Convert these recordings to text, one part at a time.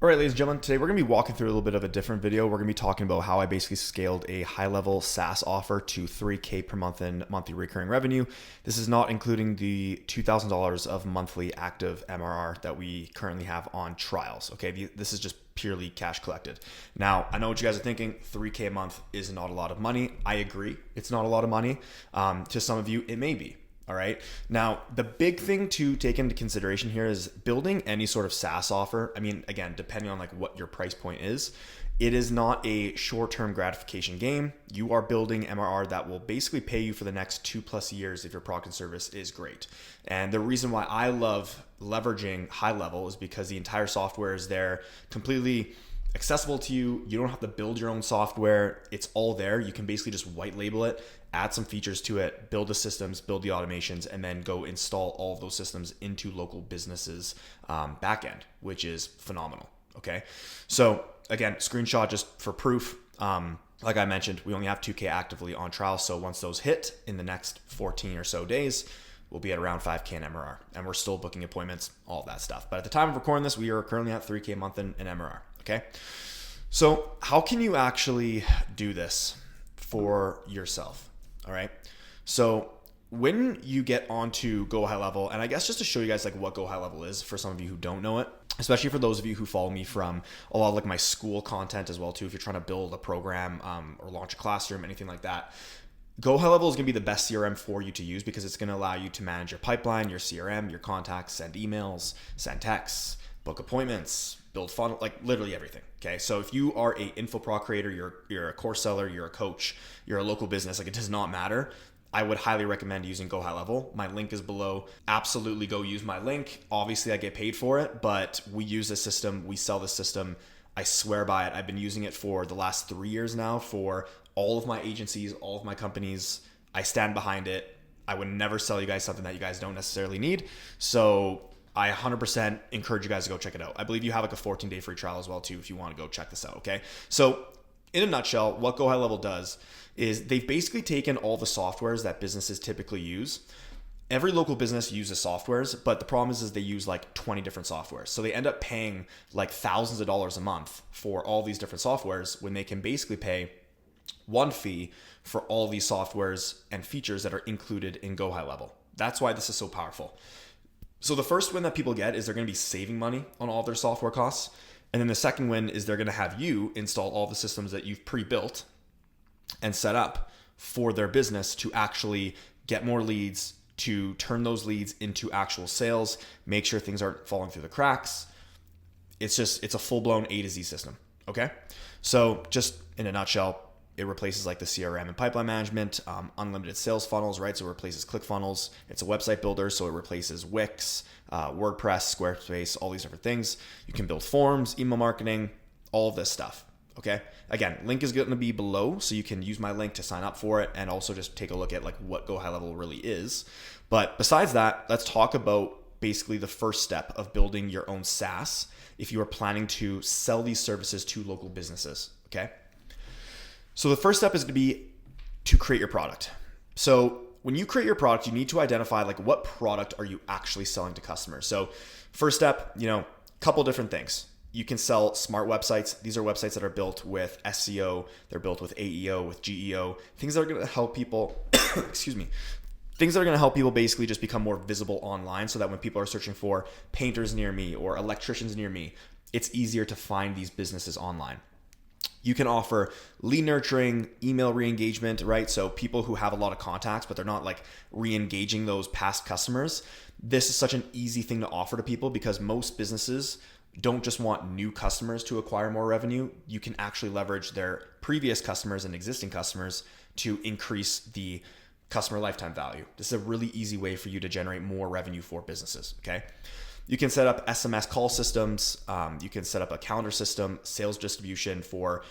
All right, ladies and gentlemen, today we're going to be walking through a little bit of a different video. We're going to be talking about how I basically scaled a high-level SaaS offer to $3K per month in monthly recurring revenue. This is not including the $2,000 of monthly active MRR that we currently have on trials. Okay, this is just purely cash collected. Now, I know what you guys are thinking. 3K a month is not a lot of money. I agree. It's not a lot of money. To some of you, it may be. All right. Now, the big thing to take into consideration here is building any sort of SaaS offer. I mean, again, depending on like what your price point is, it is not a short-term gratification game. You are building MRR that will basically pay you for the next 2+ years if your product and service is great. And the reason why I love leveraging HighLevel is because the entire software is there completely accessible to you. You don't have to build your own software. It's all there. You can basically just white label it, add some features to it, build the systems, build the automations, and then go install all of those systems into local businesses backend, which is phenomenal. Okay. So again, screenshot just for proof. Like I mentioned, we only have 2K actively on trial. So once those hit in the next 14 or so days, we'll be at around 5K in MRR, and we're still booking appointments, all of that stuff. But at the time of recording this, we are currently at 3K a month in MRR. Okay. So how can you actually do this for yourself? All right. So when you get onto Go High Level, and I guess just to show you guys like what Go High Level is for some of you who don't know it, especially for those of you who follow me from a lot of like my Skool content as well too, if you're trying to build a program or launch a classroom, anything like that, Go High Level is going to be the best CRM for you to use because it's going to allow you to manage your pipeline, your CRM, your contacts, send emails, send texts, book appointments, build funnel, like literally everything. Okay. So if you are a info pro creator, you're a course seller, you're a coach, you're a local business, like it does not matter. I would highly recommend using Go High Level. My link is below. Absolutely go use my link. Obviously I get paid for it, but we use this system. We sell this system. I swear by it. I've been using it for the last 3 years now for all of my agencies, all of my companies. I stand behind it. I would never sell you guys something that you guys don't necessarily need. So I 100% encourage you guys to go check it out. I believe you have like a 14-day free trial as well too if you want to go check this out, okay? So in a nutshell, what Go High Level does is they've basically taken all the softwares that businesses typically use. Every local business uses softwares, but the problem is they use like 20 different softwares. So they end up paying like thousands of dollars a month for all these different softwares when they can basically pay one fee for all these softwares and features that are included in Go High Level. That's why this is so powerful. So the first win that people get is they're going to be saving money on all of their software costs. And then the second win is they're going to have you install all the systems that you've pre-built and set up for their business to actually get more leads, to turn those leads into actual sales, make sure things aren't falling through the cracks. It's a full-blown A to Z system. Okay. So just in a nutshell, it replaces like the CRM and pipeline management, unlimited sales funnels, right? So it replaces ClickFunnels. It's a website builder. So it replaces Wix, WordPress, Squarespace, all these different things. You can build forms, email marketing, all of this stuff. Okay. Again, link is going to be below. So you can use my link to sign up for it and also just take a look at like what Go High Level really is. But besides that, let's talk about basically the first step of building your own SaaS if you are planning to sell these services to local businesses. Okay. So the first step is going to be to create your product. So when you create your product, you need to identify like what product are you actually selling to customers. So first step, couple different things. You can sell smart websites. These are websites that are built with SEO. They're built with AEO, with GEO, things that are going to help people, things that are going to help people basically just become more visible online so that when people are searching for painters near me or electricians near me, it's easier to find these businesses online. You can offer lead nurturing, email re-engagement, right? So people who have a lot of contacts, but they're not like re-engaging those past customers. This is such an easy thing to offer to people because most businesses don't just want new customers to acquire more revenue. You can actually leverage their previous customers and existing customers to increase the customer lifetime value. This is a really easy way for you to generate more revenue for businesses, okay? You can set up SMS call systems. You can set up a calendar system, sales distribution for,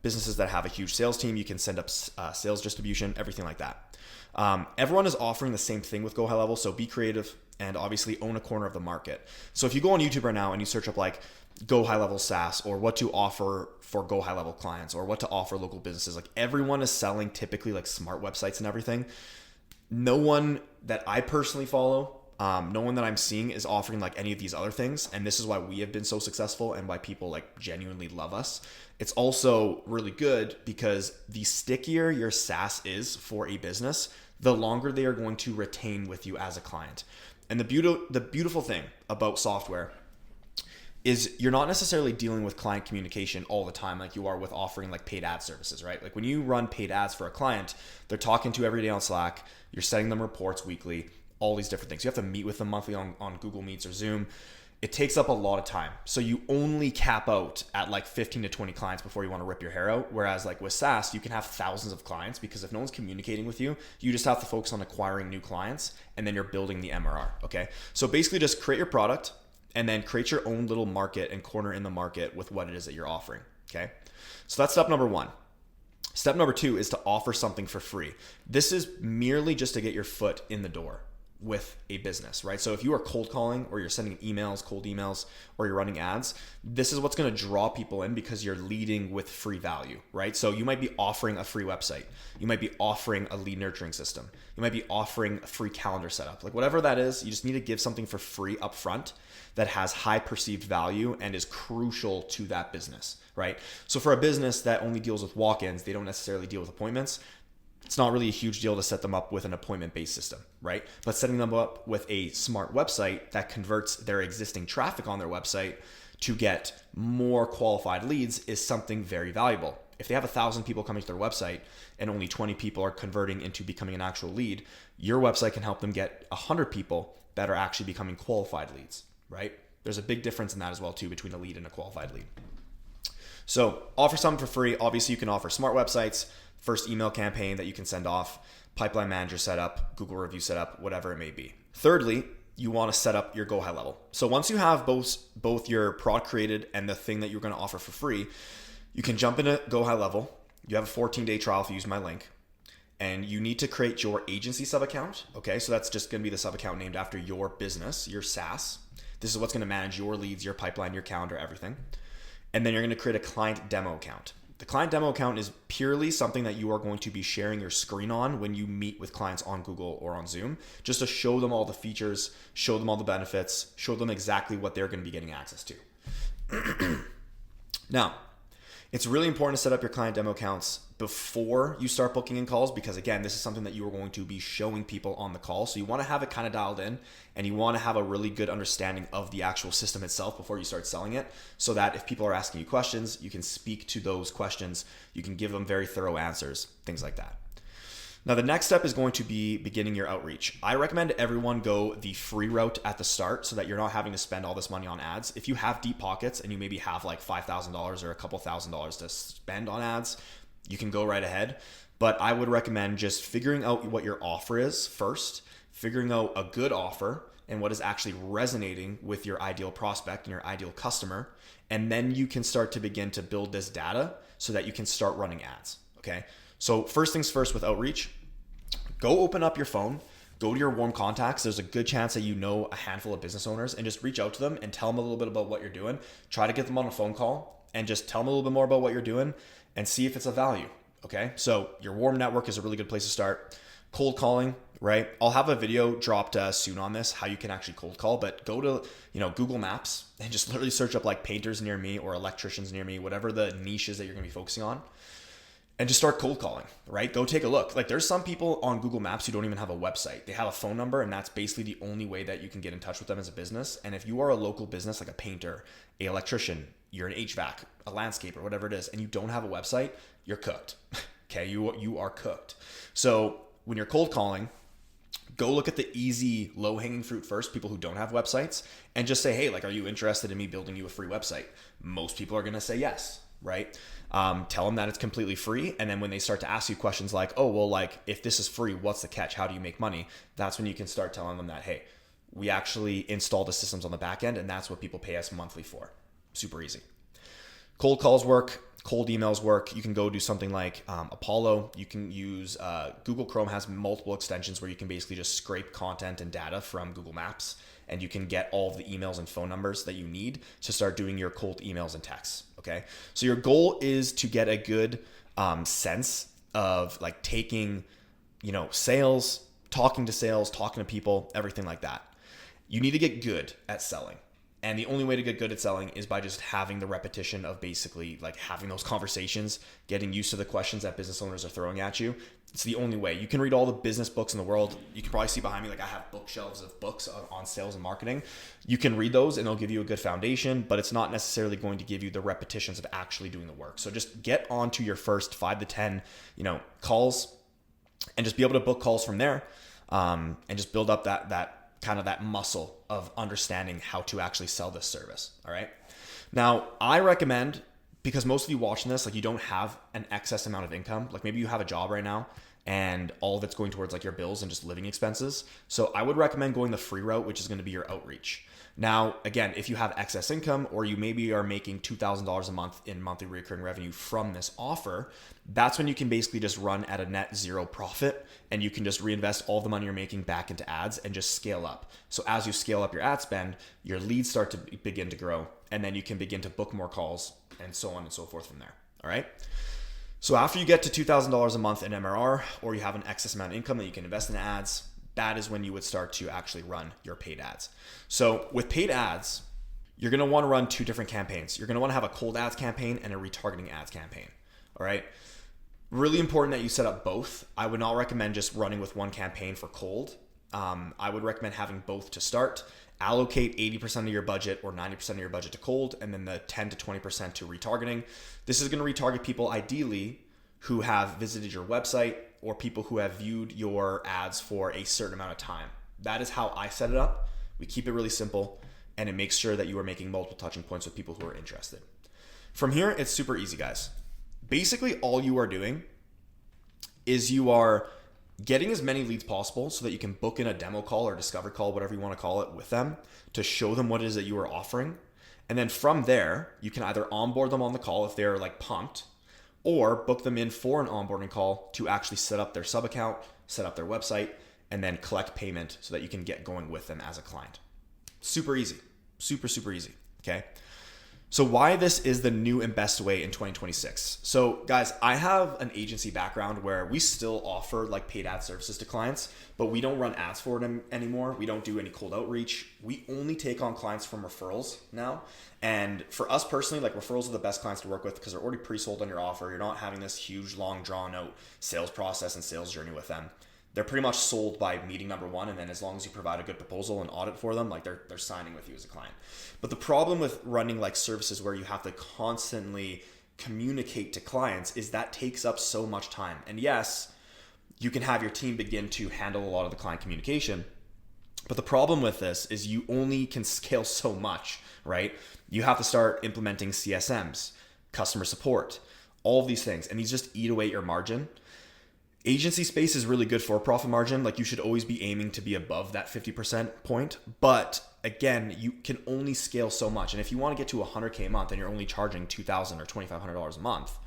businesses that have a huge sales team. You can send up sales distribution, everything like that. Everyone is offering the same thing with Go High Level. So be creative and obviously own a corner of the market. So if you go on YouTube right now and you search up like Go HighLevel SaaS or what to offer for Go High Level clients or what to offer local businesses, like everyone is selling typically like smart websites and everything. No one that I personally follow no one that I'm seeing is offering like any of these other things. And this is why we have been so successful and why people like genuinely love us. It's also really good because the stickier your SaaS is for a business, the longer they are going to retain with you as a client. And the beautiful thing about software is you're not necessarily dealing with client communication all the time like you are with offering like paid ad services, right? Like when you run paid ads for a client, they're talking to you every day on Slack, you're sending them reports weekly, all these different things. You have to meet with them monthly on Google Meets or Zoom. It takes up a lot of time. So you only cap out at like 15 to 20 clients before you want to rip your hair out. Whereas like with SaaS, you can have thousands of clients because if no one's communicating with you, you just have to focus on acquiring new clients and then you're building the MRR, okay? So basically just create your product and then create your own little market and corner in the market with what it is that you're offering, okay? So that's step number one. Step number two is to offer something for free. This is merely just to get your foot in the door with a business, right? So if you are cold calling or you're sending emails, cold emails, or you're running ads, this is what's going to draw people in because you're leading with free value, right? So you might be offering a free website. You might be offering a lead nurturing system. You might be offering a free calendar setup. Like whatever that is, you just need to give something for free upfront that has high perceived value and is crucial to that business, right? So for a business that only deals with walk-ins, they don't necessarily deal with appointments. It's not really a huge deal to set them up with an appointment-based system, right? But setting them up with a smart website that converts their existing traffic on their website to get more qualified leads is something very valuable. If they have 1,000 people coming to their website and only 20 people are converting into becoming an actual lead, your website can help them get 100 people that are actually becoming qualified leads, right? There's a big difference in that as well too between a lead and a qualified lead. So offer something for free. Obviously you can offer smart websites, first email campaign that you can send off, pipeline manager setup, Google review setup, whatever it may be. Thirdly, you want to set up your Go High Level. So once you have both your product created and the thing that you're going to offer for free, you can jump into Go High Level. You have a 14-day trial if you use my link. And you need to create your agency sub account. Okay, so that's just going to be the sub account named after your business, your SaaS. This is what's going to manage your leads, your pipeline, your calendar, everything. And then you're going to create a client demo account. The client demo account is purely something that you are going to be sharing your screen on when you meet with clients on Google or on Zoom, just to show them all the features, show them all the benefits, show them exactly what they're going to be getting access to. Now, it's really important to set up your client demo accounts before you start booking in calls because, again, this is something that you are going to be showing people on the call. So you want to have it kind of dialed in and you want to have a really good understanding of the actual system itself before you start selling it so that if people are asking you questions, you can speak to those questions. You can give them very thorough answers, things like that. Now, the next step is going to be beginning your outreach. I recommend everyone go the free route at the start so that you're not having to spend all this money on ads. If you have deep pockets and you maybe have like $5,000 or a couple $1,000s to spend on ads, you can go right ahead. But I would recommend just figuring out what your offer is first, figuring out a good offer and what is actually resonating with your ideal prospect and your ideal customer. And then you can start to begin to build this data so that you can start running ads, okay? So first things first with outreach, go open up your phone, go to your warm contacts. There's a good chance that you know a handful of business owners and just reach out to them and tell them a little bit about what you're doing. Try to get them on a phone call and just tell them a little bit more about what you're doing and see if it's of value, okay? So your warm network is a really good place to start. Cold calling, right? I'll have a video dropped soon on this, how you can actually cold call, but go to Google Maps and just literally search up like painters near me or electricians near me, whatever the niche is that you're gonna be focusing on. And just start cold calling, right? Go take a look. Like there's some people on Google Maps who don't even have a website. They have a phone number and that's basically the only way that you can get in touch with them as a business. And if you are a local business like a painter, an electrician, you're an HVAC, a landscaper, whatever it is, and you don't have a website, you're cooked. Okay, you are cooked. So when you're cold calling, go look at the easy low-hanging fruit first, people who don't have websites, and just say, hey, like, are you interested in me building you a free website? Most people are going to say yes, right? Tell them that it's completely free. And then when they start to ask you questions like, oh, well, like if this is free, what's the catch? How do you make money? That's when you can start telling them that, hey, we actually install the systems on the back end and that's what people pay us monthly for. Super easy. Cold calls work. Cold emails work. You can go do something like Apollo. You can use Google Chrome has multiple extensions where you can basically just scrape content and data from Google Maps and you can get all of the emails and phone numbers that you need to start doing your cold emails and texts. Okay. So your goal is to get a good sense of like taking, sales, talking to people, everything like that. You need to get good at selling. And the only way to get good at selling is by just having the repetition of basically like having those conversations, getting used to the questions that business owners are throwing at you. It's the only way. You can read all the business books in the world. You can probably see behind me, like I have bookshelves of books on sales and marketing. You can read those and they'll give you a good foundation, but it's not necessarily going to give you the repetitions of actually doing the work. So just get onto your first 5 to 10, calls, and just be able to book calls from there, and just build up that kind of that muscle of understanding how to actually sell this service. All right. Now, I recommend, because most of you watching this, like you don't have an excess amount of income, like maybe you have a job right now and all of it's going towards like your bills and just living expenses. So I would recommend going the free route, which is going to be your outreach. Now, again, if you have excess income or you maybe are making $2,000 a month in monthly recurring revenue from this offer, that's when you can basically just run at a net zero profit and you can just reinvest all the money you're making back into ads and just scale up. So as you scale up your ad spend, your leads start to begin to grow, and then you can begin to book more calls and so on and so forth from there. All right. So after you get to $2,000 a month in MRR, or you have an excess amount of income that you can invest in ads, that is when you would start to actually run your paid ads. So with paid ads, you're going to want to run 2 different campaigns. You're going to want to have a cold ads campaign and a retargeting ads campaign. All right. Really important that you set up both. I would not recommend just running with one campaign for cold. I would recommend having both to start. Allocate 80% of your budget or 90% of your budget to cold, and then the 10 to 20% to retargeting. This is going to retarget people ideally who have visited your website or people who have viewed your ads for a certain amount of time. That is how I set it up. We keep it really simple, and it makes sure that you are making multiple touching points with people who are interested. From here, it's super easy, guys. Basically, all you are doing is you are getting as many leads possible so that you can book in a demo call or discovery call, whatever you want to call it, with them to show them what it is that you are offering. And then from there, you can either onboard them on the call if they're like pumped, or book them in for an onboarding call to actually set up their sub account, set up their website, and then collect payment so that you can get going with them as a client. Super easy, super, super easy. Okay. So why this is the new and best way in 2026. So guys, I have an agency background where we still offer like paid ad services to clients, but we don't run ads for them anymore. We don't do any cold outreach. We only take on clients from referrals now. And for us personally, like referrals are the best clients to work with because they're already pre-sold on your offer. You're not having this huge, long drawn out sales process and sales journey with them. They're pretty much sold by meeting number one, and then as long as you provide a good proposal and audit for them, like they're signing with you as a client. But the problem with running like services where you have to constantly communicate to clients is that takes up so much time. And yes, you can have your team begin to handle a lot of the client communication, but the problem with this is you only can scale so much, right? You have to start implementing CSMs, customer support, all of these things, and these just eat away at your margin. Agency space is really good for profit margin. Like you should always be aiming to be above that 50% point. But again, you can only scale so much. And if you want to get to $100K a month and you're only charging $2,000 or $2,500 a month,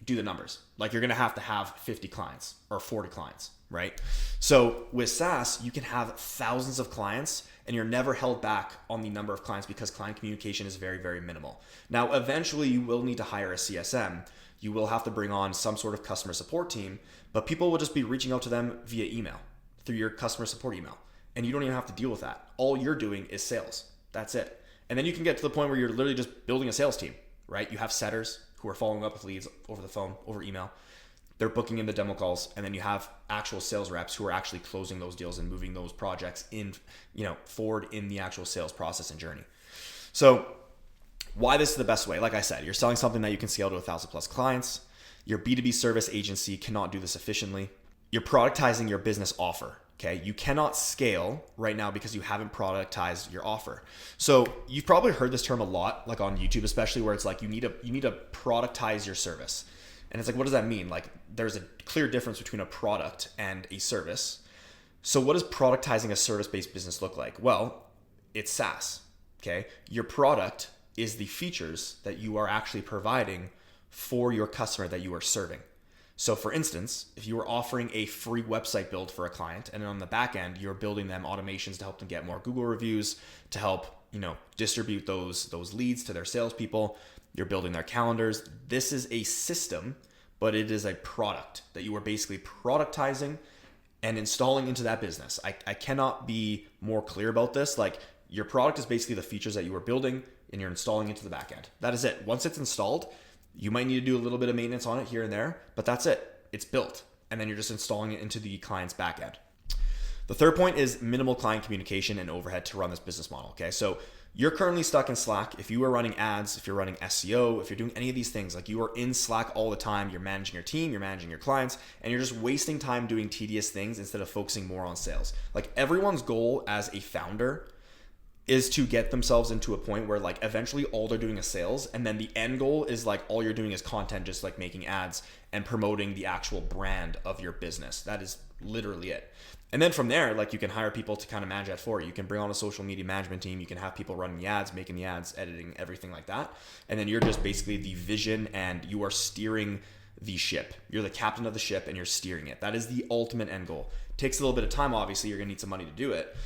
do the numbers. Like you're going to have 50 clients or 40 clients, right? So with SaaS, you can have thousands of clients and you're never held back on the number of clients because client communication is very, very minimal. Now, eventually you will need to hire a CSM. You will have to bring on some sort of customer support team, but people will just be reaching out to them via email, through your customer support email. And you don't even have to deal with that. All you're doing is sales. That's it. And then you can get to the point where you're literally just building a sales team, right? You have setters who are following up with leads over the phone, over email. They're booking in the demo calls. And then you have actual sales reps who are actually closing those deals and moving those projects in, forward in the actual sales process and journey. So why this is the best way? Like I said, you're selling something that you can scale to 1,000 plus clients. Your B2B service agency cannot do this efficiently. You're productizing your business offer. Okay. You cannot scale right now because you haven't productized your offer. So you've probably heard this term a lot, like on YouTube, especially where it's like, you need to productize your service. And it's like, what does that mean? Like there's a clear difference between a product and a service. So what does productizing a service-based business look like? Well, it's SaaS. Okay. Your product is the features that you are actually providing for your customer that you are serving. So for instance, if you were offering a free website build for a client and on the back end, you're building them automations to help them get more Google reviews, to help, distribute those leads to their salespeople, you're building their calendars. This is a system, but it is a product that you are basically productizing and installing into that business. I cannot be more clear about this. Like, your product is basically the features that you are building and you're installing into the back end. That is it. Once it's installed, you might need to do a little bit of maintenance on it here and there, but that's it. It's built. And then you're just installing it into the client's back end. The third point is minimal client communication and overhead to run this business model. Okay. So you're currently stuck in Slack. If you are running ads, if you're running SEO, if you're doing any of these things, like, you are in Slack all the time, you're managing your team, you're managing your clients, and you're just wasting time doing tedious things instead of focusing more on sales. Like, everyone's goal as a founder is to get themselves into a point where, like, eventually all they're doing is sales, and then the end goal is, like, all you're doing is content, just like making ads and promoting the actual brand of your business. That is literally it. And then from there, like, you can hire people to kind of manage that for you. You can bring on a social media management team. You can have people running the ads, making the ads, editing, everything like that. And then you're just basically the vision, and you are steering the ship. You're the captain of the ship and you're steering it. That is the ultimate end goal. It takes a little bit of time, obviously. You're gonna need some money to do it,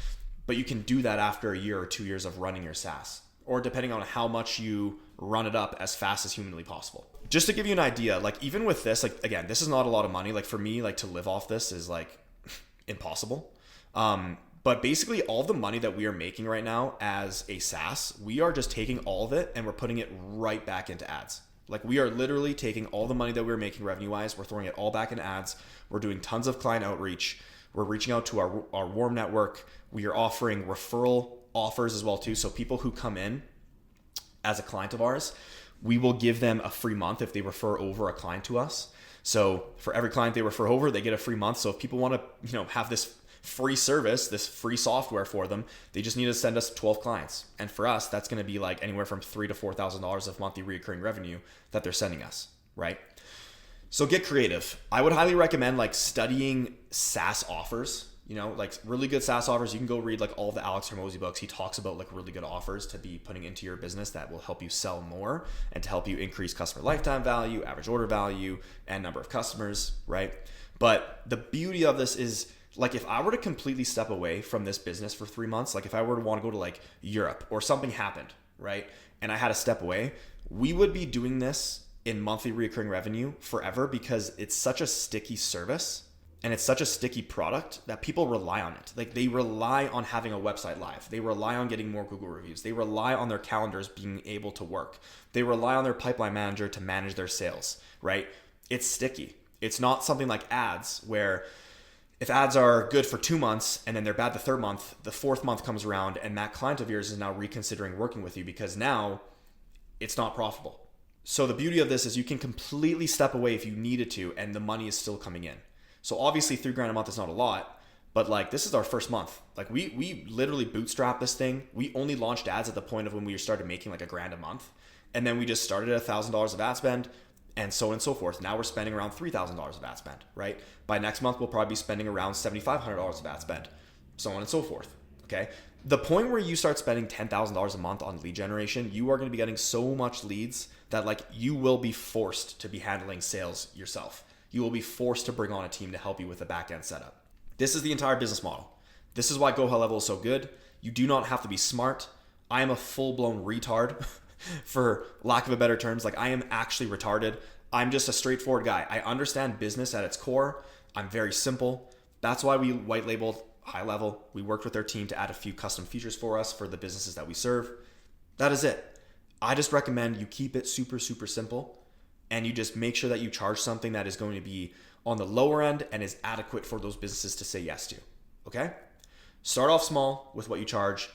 but you can do that after a year or 2 years of running your SaaS, or depending on how much you run it up, as fast as humanly possible. Just to give you an idea, like, even with this, like, again, this is not a lot of money. Like, for me, like, to live off this is, like, impossible. But basically all the money that we are making right now as a SaaS, we are just taking all of it and we're putting it right back into ads. Like, we are literally taking all the money that we're making revenue wise, we're throwing it all back in ads. We're doing tons of client outreach. We're reaching out to our warm network. We are offering referral offers as well too. So people who come in as a client of ours, we will give them a free month if they refer over a client to us. So for every client they refer over, they get a free month. So if people want to, have this free service, this free software for them, they just need to send us 12 clients. And for us, that's going to be like anywhere from $3,000 to $4,000 of monthly recurring revenue that they're sending us, right? So get creative. I would highly recommend, like, studying SaaS offers, like really good SaaS offers. You can go read, like, all the Alex Hormozy books. He talks about, like, really good offers to be putting into your business that will help you sell more and to help you increase customer lifetime value, average order value, and number of customers, right? But the beauty of this is, like, if I were to completely step away from this business for 3 months, like if I were to want to go to, like, Europe, or something happened, right, and I had to step away, we would be doing this in monthly recurring revenue forever, because it's such a sticky service and it's such a sticky product that people rely on it. Like, they rely on having a website live. They rely on getting more Google reviews. They rely on their calendars being able to work. They rely on their pipeline manager to manage their sales, right? It's sticky. It's not something like ads, where if ads are good for 2 months and then they're bad the third month, the fourth month comes around and that client of yours is now reconsidering working with you because now it's not profitable. So the beauty of this is you can completely step away if you needed to, and the money is still coming in. So obviously $3,000 a month is not a lot, but, like, this is our first month. Like, we literally bootstrapped this thing. We only launched ads at the point of when we started making, like, $1,000 a month. And then we just started at $1,000 of ad spend, and so on and so forth. Now we're spending around $3,000 of ad spend, right? By next month, we'll probably be spending around $7,500 of ad spend, so on and so forth, okay? The point where you start spending $10,000 a month on lead generation, you are going to be getting so much leads that, like, you will be forced to be handling sales yourself. You will be forced to bring on a team to help you with the back-end setup. This is the entire business model. This is why Go HighLevel is so good. You do not have to be smart. I am a full-blown retard, for lack of a better terms. Like, I am actually retarded. I'm just a straightforward guy. I understand business at its core. I'm very simple. That's why we white labeled HighLevel. We worked with their team to add a few custom features for us for the businesses that we serve. That is it. I just recommend you keep it super, super simple, and you just make sure that you charge something that is going to be on the lower end and is adequate for those businesses to say yes to, okay? Start off small with what you charge.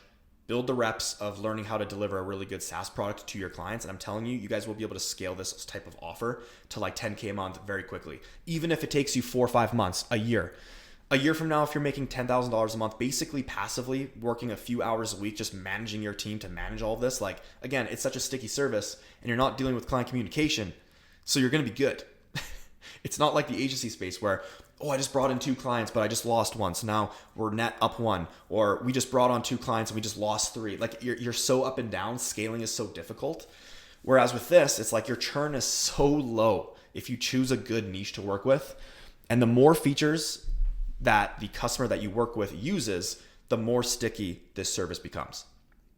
Build the reps of learning how to deliver a really good SaaS product to your clients. And I'm telling you, you guys will be able to scale this type of offer to like 10K a month very quickly. Even if it takes you 4 or 5 months, a year. A year from now, if you're making $10,000 a month, basically passively working a few hours a week, just managing your team to manage all of this, like, again, it's such a sticky service and you're not dealing with client communication. So you're going to be good. It's not like the agency space where, oh, I just brought in 2 clients, but I just lost one. So now we're net up 1. Or we just brought on 2 clients and we just lost 3. Like, you're so up and down. Scaling is so difficult. Whereas with this, it's like your churn is so low if you choose a good niche to work with. And the more features that the customer that you work with uses, the more sticky this service becomes.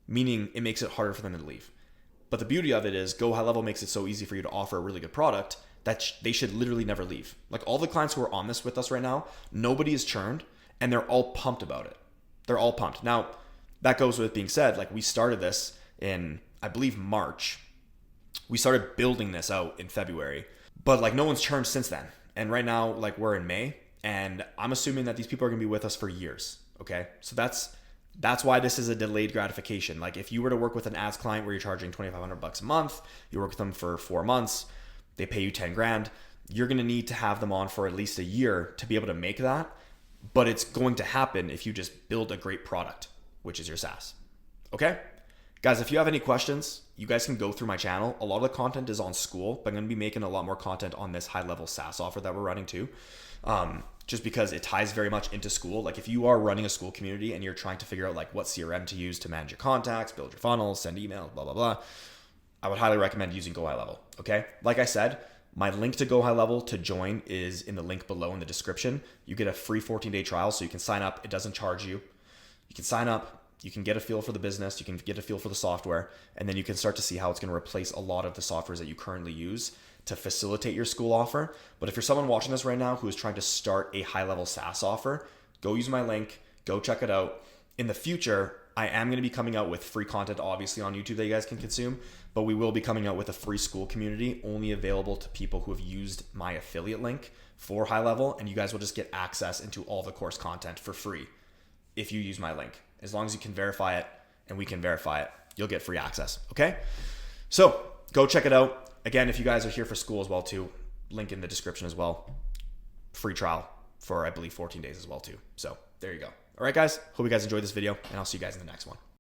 Meaning it makes it harder for them to leave. But the beauty of it is Go HighLevel makes it so easy for you to offer a really good product that they should literally never leave. Like all the clients who are on this with us right now, nobody is churned and they're all pumped about it. They're all pumped. Now, that goes with being said, like we started this in, I believe, March. We started building this out in February, but like no one's churned since then. And right now, like we're in May, and I'm assuming that these people are gonna be with us for years. Okay. So that's why this is a delayed gratification. Like if you were to work with an ads client where you're charging $2,500 a month, you work with them for 4 months, they pay you 10 grand, you're going to need to have them on for at least a year to be able to make that. But it's going to happen if you just build a great product, which is your SaaS. Okay? Guys, if you have any questions, you guys can go through my channel. A lot of the content is on Skool, but I'm going to be making a lot more content on this HighLevel SaaS offer that we're running too. Just because it ties very much into Skool. Like if you are running a Skool community and you're trying to figure out like what CRM to use to manage your contacts, build your funnels, send emails, blah, blah, blah, I would highly recommend using Go HighLevel. Okay. Like I said, my link to Go HighLevel to join is in the link below in the description. You get a free 14-day trial so you can sign up. It doesn't charge you. You can sign up. You can get a feel for the business. You can get a feel for the software. And then you can start to see how it's going to replace a lot of the softwares that you currently use to facilitate your Skool offer. But if you're someone watching this right now who is trying to start a HighLevel SaaS offer, go use my link, go check it out. In the future, I am going to be coming out with free content, obviously on YouTube that you guys can consume, but we will be coming out with a free Skool community only available to people who have used my affiliate link for HighLevel, and you guys will just get access into all the course content for free if you use my link. As long as you can verify it and we can verify it, you'll get free access, okay? So go check it out. Again, if you guys are here for Skool as well too, link in the description as well. Free trial for, I believe, 14 days as well too. So there you go. All right, guys. Hope you guys enjoyed this video, and I'll see you guys in the next one.